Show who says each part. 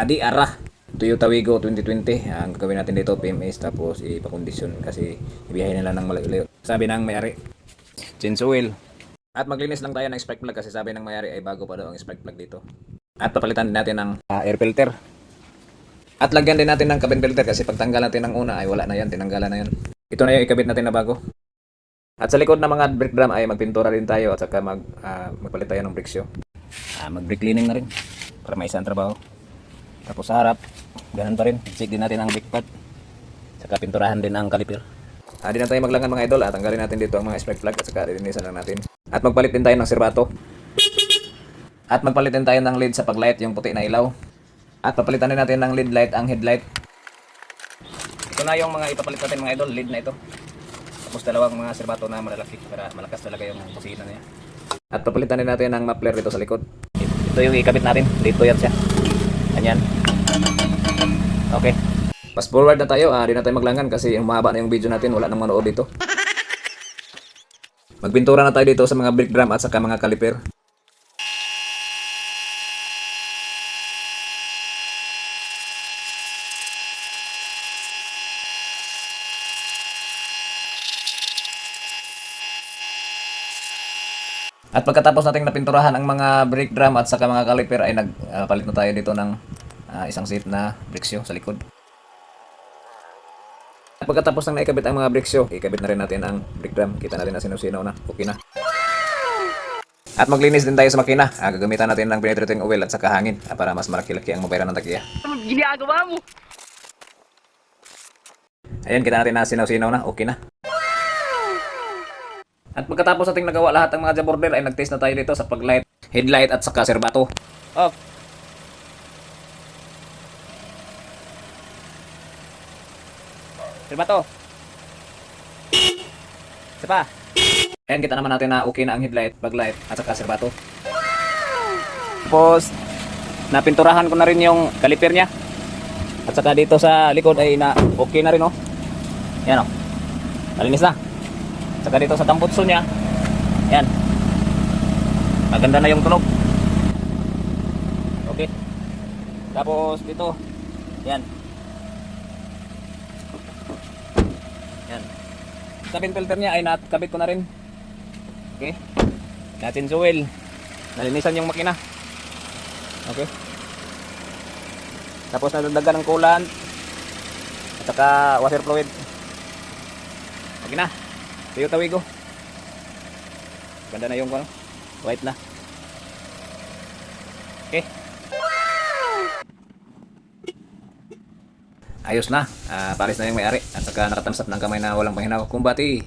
Speaker 1: DRA Toyota Wigo 2020. Ang gagawin natin dito PMS tapos ipakondisyon kasi ibiyahin nila ng malayo-layo. Sabi ng may-ari, change oil. At maglinis lang tayo ng spark plug kasi sabi ng may-ari ay bago pa daw ang spark plug dito. At papalitan din natin ng air filter. At lagyan din natin ng cabin filter kasi pagtanggal natin ng una ay wala na yan, tinanggalan na yan. Ito na yung ikabit natin na bago. At sa likod ng mga brake drum ay magpintura rin tayo at saka magpalit tayo ng brake shoe. Mag-brake cleaning na rin para may isang trabaho. Tapos sa harap, ganun pa rin. Check din natin ang brake pad. Saka pinturahan din ang caliper. Di na tayo maglangan mga idol at tanggalin natin dito ang mga spark plug at saka linisan lang natin. At magpalit din tayo ng serbato. At magpalit din tayo ng lid sa paglight, yung puti na ilaw. At papalitan din natin ng lead light ang headlight. Ito na yung mga ipapalit natin mga idol, lead na ito. Tapos dalawang mga serbato na malalaki para malakas talaga yung busina niya. At papalitan din natin ang muffler dito sa likod. Ito yung ikabit natin, dito yan siya. Ganyan. Okay. Fast forward na tayo, di na tayo maglangan kasi mahaba na yung video natin, wala nang manood dito. Magpintura na tayo dito sa mga brake drum at saka mga caliper. At pagkatapos nating napinturahan ang mga brake drum at saka mga caliper ay nagpalit na tayo dito ng isang set na brake shoe sa likod. At pagkatapos nang naikabit ang mga brake shoe, ikabit na rin natin ang brake drum. Kita na rin na sinusinaw na. Okay na. At maglinis din tayo sa makina. Gagamitan natin ng penetrating oil at saka hangin para mas malaki-laki ang mabayaran ng tagya.
Speaker 2: Ginagawa mo!
Speaker 1: Ayan, kita natin na sinaw-sinaw na. Okay na. At pagkatapos nating nagawa lahat ng mga job order ay nag-test na tayo dito sa paglight, headlight at saka serbato. Off. Serbato. Isa pa. Ayan, kita naman natin na okay na ang headlight, backlight at saka serbato. Tapos napinturahan ko na rin yung caliper niya. At saka dito sa likod ay okay na rin oh. Yan oh. Malinis na. Saka dito sa tambutso niya, yan, maganda na yung tunog. Okay. Tapos dito, yan. Yan. Cabin filter niya ay nakabit ko na rin. Okay. Natin oil. Nalinisan yung makina. Okay. Tapos nadagdagan ng coolant at saka washer fluid. Okay na. Toyota Wigo. Ganda na yung white na. Okay. Ayos na. Palis na yung may-ari. At saka nakatams up ng kamay na walang panghinao. Kumbati.